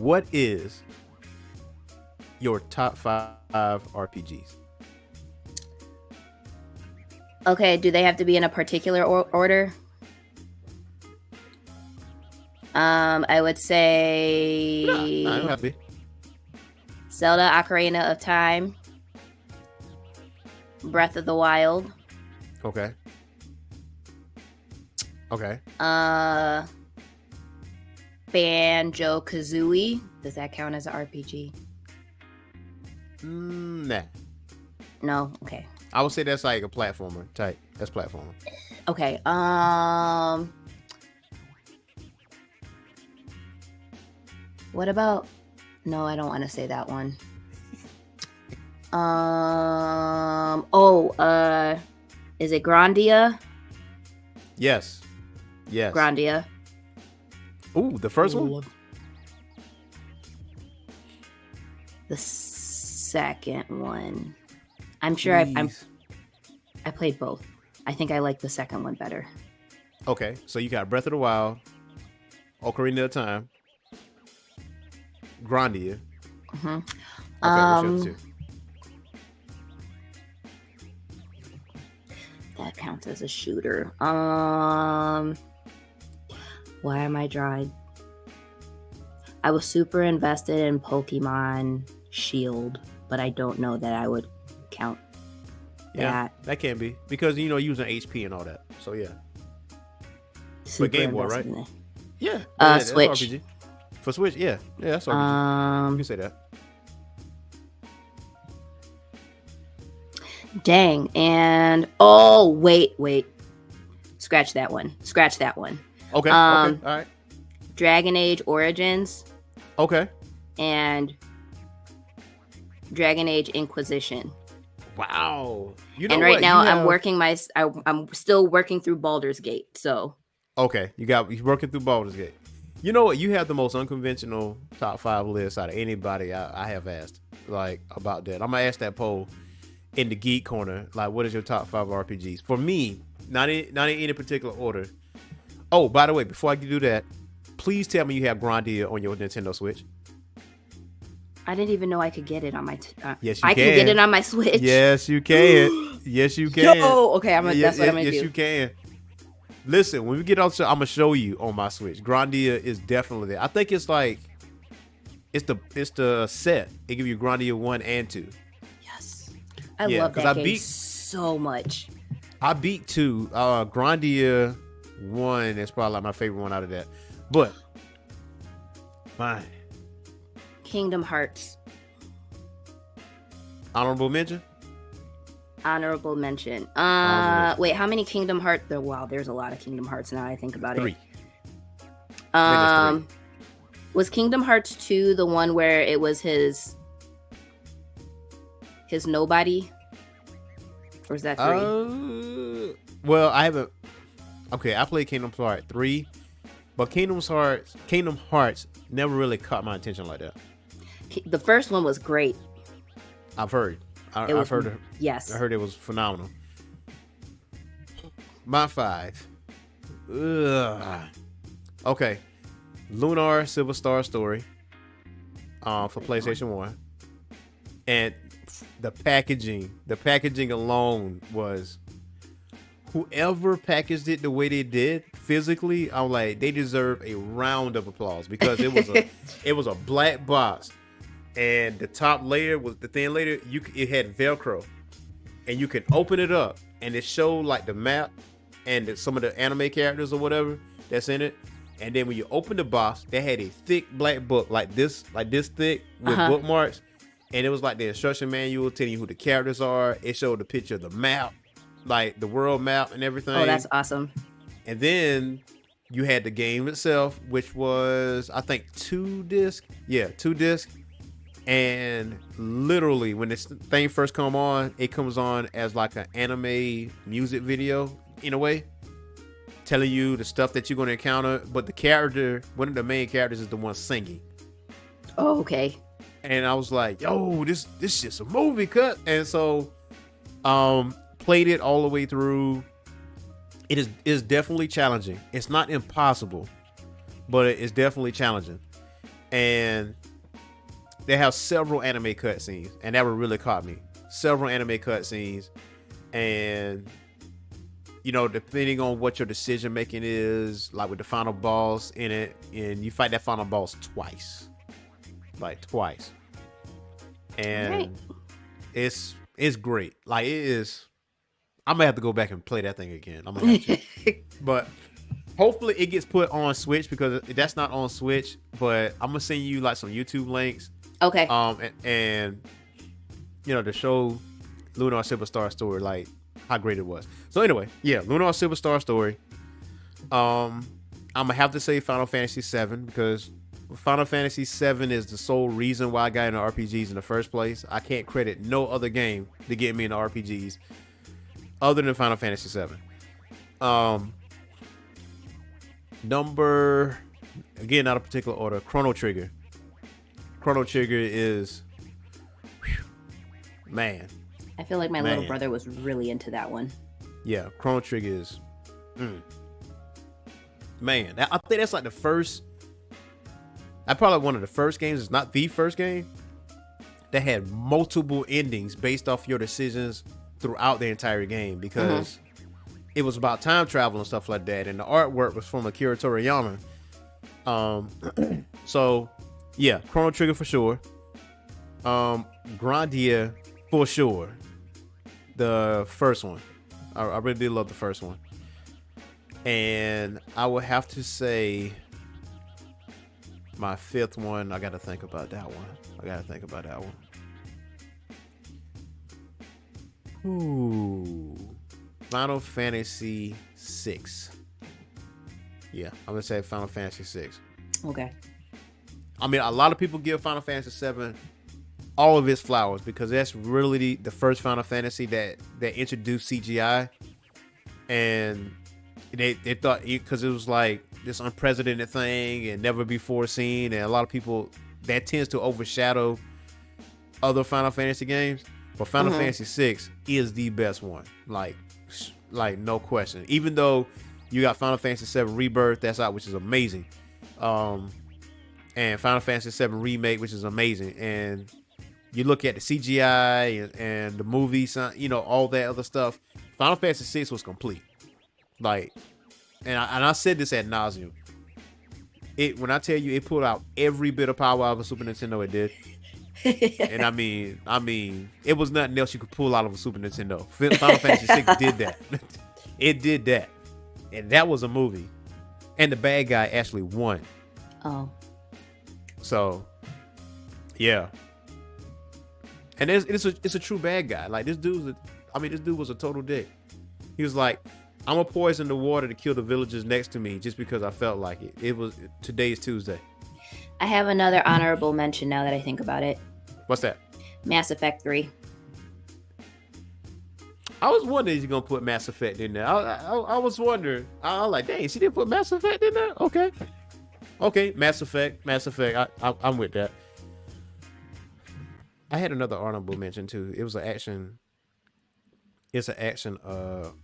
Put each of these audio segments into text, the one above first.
What is your top 5 RPGs? Okay, do they have to be in a particular order? I would say No, it don't have to be. Zelda Ocarina of Time, Breath of the Wild. Okay. Okay. Banjo Kazooie. Does that count as an RPG? Nah. No. Okay. I would say that's like a platformer type. That's platformer. Okay. What about? No, I don't want to say that one. Is it Grandia? Yes. Yes. Grandia. Ooh, the first one? The second one. I'm sure I played both. I think I like the second one better. Okay, so you got Breath of the Wild, Ocarina of Time, Grandia. Mm-hmm. Okay, what's your other two? That counts as a shooter. Why am I drawing? I was super invested in Pokemon Shield, but I don't know that I would count that can be because using HP and all that. So yeah. Super but Game Boy, right? Yeah. Switch. That's RPG. For Switch, yeah, that's RPG. You can say that. Dang, and wait. Scratch that one. Okay. Okay. All right. Dragon Age Origins. Okay. And Dragon Age Inquisition. Wow. And right now I'm still working through Baldur's Gate. So. Okay, you're working through Baldur's Gate. You know what? You have the most unconventional top 5 list out of anybody I have asked about that. I'm gonna ask that poll in the Geek Corner. Like, what is your top 5 RPGs? For me, not in any particular order. Oh, by the way, before I do that, please tell me you have Grandia on your Nintendo Switch. I didn't even know I could get it on my. Yes, you can. I can get it on my Switch. Yes, you can. Yes, you can. Okay. That's what I'm gonna do. Yes, you can. Listen, when we get off, I'm gonna show you on my Switch. Grandia is definitely there. I think it's the set. It give you Grandia 1 and 2. Yes, I love that game so much. I beat 2. Grandia 1 is probably like my favorite one out of that. But mine. Kingdom Hearts. Honorable mention. Wait, how many Kingdom Hearts? Wow, there's a lot of Kingdom Hearts now I think about 3. it. Was Kingdom Hearts 2 the one where it was his nobody? Or is that 3? Well, I haven't. Okay, I played Kingdom Hearts 3, but Kingdom Hearts never really caught my attention like that. The first one was great. I've heard. I've heard. Yes. I heard it was phenomenal. My 5. Ugh. Okay. Lunar Silver Star Story. For PlayStation 1. And the packaging alone was, whoever packaged it the way they did physically, I'm like, they deserve a round of applause because it was a black box. And the top layer was the thin layer. It had Velcro, and you can open it up, and it showed like the map and some of the anime characters or whatever that's in it. And then when you open the box, they had a thick black book like this thick with bookmarks, and it was like the instruction manual telling you who the characters are. It showed the picture of the map, like the world map and everything. Oh, that's awesome. And then you had the game itself, which was I think 2 discs. Yeah, 2 discs. And literally, when this thing first come on, it comes on as like an anime music video in a way, telling you the stuff that you're going to encounter. But one of the main characters is the one singing. Oh, okay. And I was like, yo, this shit's a movie cut. And so, played it all the way through. It is definitely challenging. It's not impossible, but it's definitely challenging. and they have several anime cutscenes, and that would really caught me. Several anime cutscenes, and depending on what your decision making is, like with the final boss in it, and you fight that final boss twice, and Right. it's great. Like, it is. I'm gonna have to go back and play that thing again. I'm gonna have to, but hopefully it gets put on Switch, because that's not on Switch. But I'm gonna send you like some YouTube links, Okay. and to show Lunar Silver Star Story, like how great it was. So anyway, yeah, Lunar Silver Star Story. I'm gonna have to say Final Fantasy VII, because Final Fantasy VII is the sole reason why I got into RPGs in the first place. I can't credit no other game to get me into RPGs other than Final Fantasy VII. Number, again, not a particular order, Chrono Trigger. Chrono Trigger is, man. I feel like my little brother was really into that one. Yeah, Chrono Trigger is, man. I think that's like the first. That's probably one of the first games. It's not the first game that had multiple endings based off your decisions throughout the entire game, because it was about time travel and stuff like that, and the artwork was from Akira Toriyama. So yeah, Chrono Trigger for sure. Grandia for sure. The first one, I really did love the first one, and I would have to say my fifth one. I got to think about that one. Ooh, Final Fantasy VI. Yeah, I'm gonna say Final Fantasy VI. Okay. I mean, a lot of people give Final Fantasy VII all of its flowers, because that's really the first Final Fantasy that introduced CGI, and they thought, because it was like this unprecedented thing and never before seen, and a lot of people, that tends to overshadow other Final Fantasy games. But Final Fantasy VI is the best one, like no question. Even though you got Final Fantasy VII Rebirth that's out, which is amazing, and Final Fantasy VII Remake, which is amazing, and you look at the CGI and the movies, all that other stuff. Final Fantasy VI was complete. Like, and I said this ad nauseum. When I tell you it pulled out every bit of power out of a Super Nintendo, it did. And I mean, it was nothing else you could pull out of a Super Nintendo. Final Fantasy VI did that. It did that, and that was a movie. And the bad guy actually won. Oh. So, yeah. And it's a true bad guy. Like, this dude was a total dick. He was like, I'm gonna poison the water to kill the villagers next to me just because I felt like it. Today's Tuesday. I have another honorable mention now that I think about it. What's that? Mass Effect 3. I was wondering if you're gonna put Mass Effect in there. I was wondering. I was like, dang, she didn't put Mass Effect in there? Okay, Mass Effect. I'm with that. I had another honorable mention too. It was an action. It's an action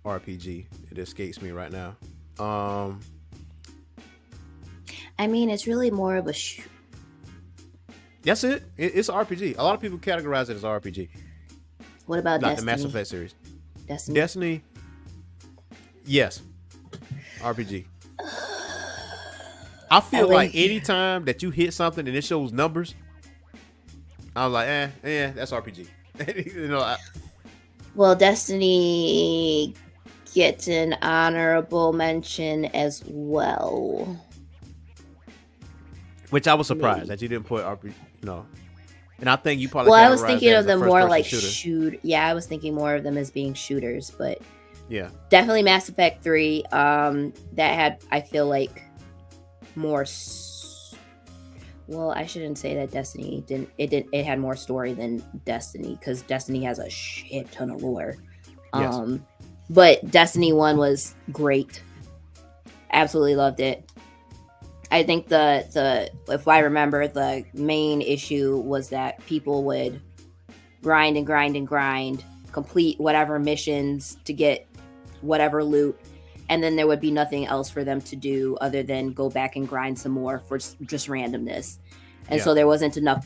RPG. It escapes me right now. I mean, it's really more of a. That's it. It's an RPG. A lot of people categorize it as RPG. What about Not Destiny? the Mass Effect series. Destiny. Yes. RPG. I feel like anytime that you hit something and it shows numbers, I was like, that's RPG. Well, Destiny gets an honorable mention as well. Which I was surprised that you didn't put RPG. No. And I think you probably. Well, I was thinking of them more like shooter. Yeah, I was thinking more of them as being shooters, but yeah, definitely Mass Effect 3. That had, I feel like, more. Well, I shouldn't say that Destiny didn't. It had more story than Destiny, because Destiny has a shit ton of lore. Yes. But Destiny 1 was great. Absolutely loved it. I think the if I remember, the main issue was that people would grind, complete whatever missions to get whatever loot, and then there would be nothing else for them to do other than go back and grind some more for just randomness. And so there wasn't enough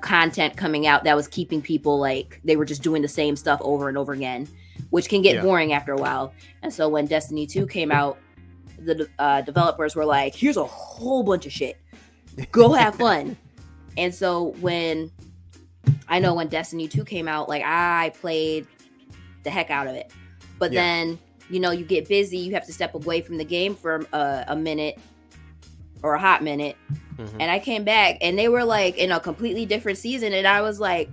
content coming out that was keeping people like they were just doing the same stuff over and over again, which can get boring after a while. And so when Destiny 2 came out, the developers were like, here's a whole bunch of shit, go have fun. And so when Destiny 2 came out, like I played the heck out of it, but then you get busy, you have to step away from the game for a minute or a hot minute. And I came back and they were like in a completely different season, and I was like,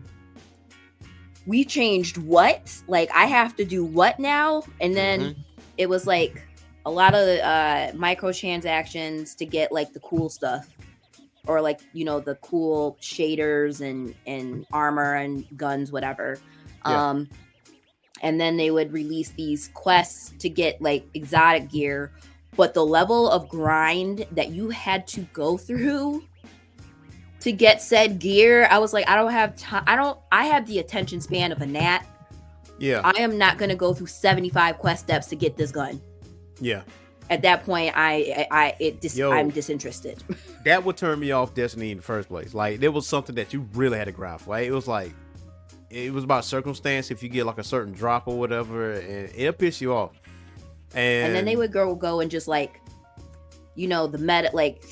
we changed what? Like I have to do what now? And then it was like a lot of microtransactions to get like the cool stuff, or like the cool shaders and armor and guns, whatever. And then they would release these quests to get like exotic gear, but the level of grind that you had to go through to get said gear, I was like, I don't have time. I have the attention span of a gnat. Yeah. I am not going to go through 75 quest steps to get this gun. Yeah. At that point, I'm disinterested. That would turn me off Destiny in the first place. Like, there was something that you really had to grind for. Right? It was like, it was about circumstance. If you get like a certain drop or whatever, and it'll piss you off. And then they would go and just like, the meta, like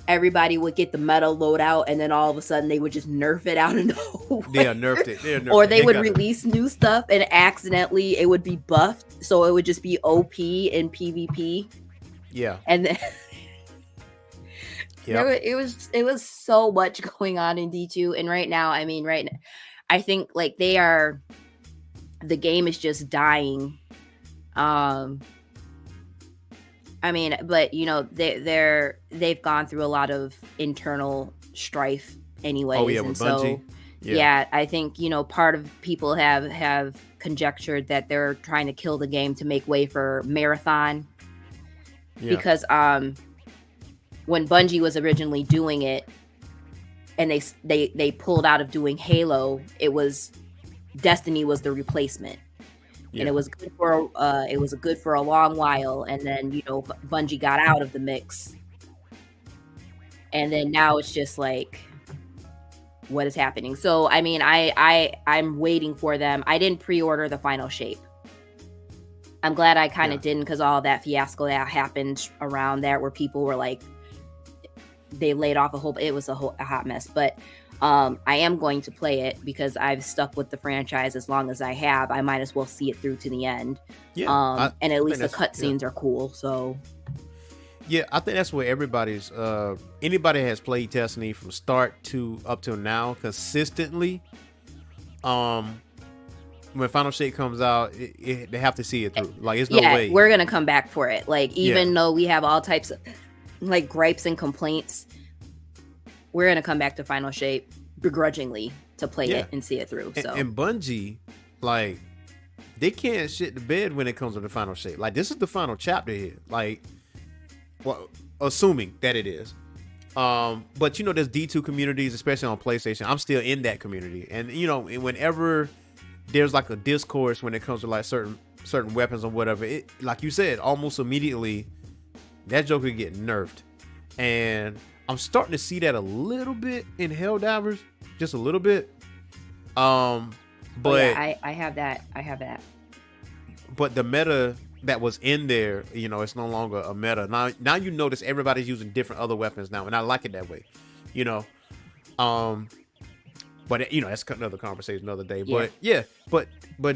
everybody would get the meta loadout, and then all of a sudden they would just nerf it out of nowhere. Yeah, nerfed it. Or they would release new stuff and accidentally it would be buffed, so it would just be OP in PvP. Yeah. And then it was so much going on in D2, and right now, I think like the game is just dying. But they've gone through a lot of internal strife anyways. Oh yeah, and with so Bungie. Yeah, I think part of people have conjectured that they're trying to kill the game to make way for Marathon. Yeah. Because when Bungie was originally doing it, and they pulled out of doing Halo, Destiny was the replacement. Yeah. And it was good for a long while, and then Bungie got out of the mix, and then now it's just like, what is happening? So I'm waiting for them. I didn't pre-order the final shape. I'm glad I kind of didn't, because all that fiasco that happened around there, where people were like, they laid off it was a hot mess. But I am going to play it because I've stuck with the franchise as long as I have. I might as well see it through to the end. Yeah, and at least the cutscenes are cool. So yeah, I think that's where everybody's anybody has played Destiny from start to up till now consistently. When Final Shape comes out, they have to see it through. Like, it's no way. We're gonna come back for it. Like, even though we have all types of like gripes and complaints, we're gonna come back to Final Shape begrudgingly to play it and see it through. So and Bungie, like, they can't shit the bed when it comes to the Final Shape. Like, this is the final chapter here. Like, well, assuming that it is. But there's D2 communities, especially on PlayStation. I'm still in that community, and whenever there's like a discourse when it comes to like certain weapons or whatever, it, like you said, almost immediately that joker get nerfed. And I'm starting to see that a little bit in Helldivers, just a little bit. But I have that. But the meta that was in there, it's no longer a meta. Now you notice everybody's using different other weapons now, and I like it that way. But that's another conversation another day. Yeah. But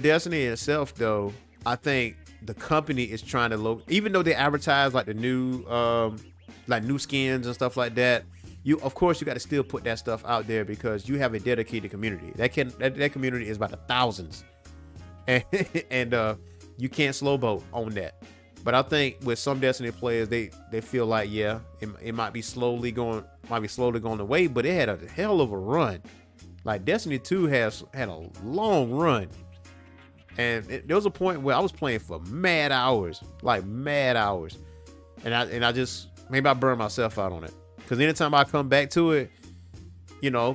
Destiny itself, though, I think the company is trying to even though they advertise like the new new skins and stuff like that, of course you got to still put that stuff out there because you have a dedicated community. That community is by the thousands, and you can't slow boat on that. But I think with some Destiny players, they feel like it might be slowly going away, but it had a hell of a run. Like, Destiny 2 has had a long run. And there was a point where I was playing for mad hours. And I just, maybe I burned myself out on it. Because anytime I come back to it,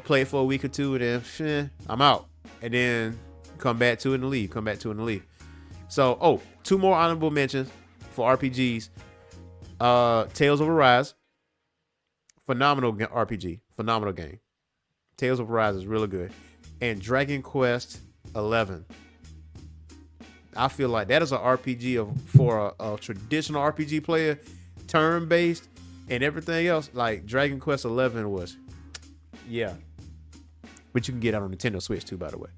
play it for a week or two, and then I'm out. And then come back to it and leave. So, 2 more honorable mentions for RPGs. Tales of Arise phenomenal RPG, phenomenal game. Tales of Arise is really good, and Dragon Quest 11. I feel like that is an RPG for a traditional RPG player, turn based, and everything else. Like Dragon Quest 11 was, yeah. But you can get it on Nintendo Switch too, by the way.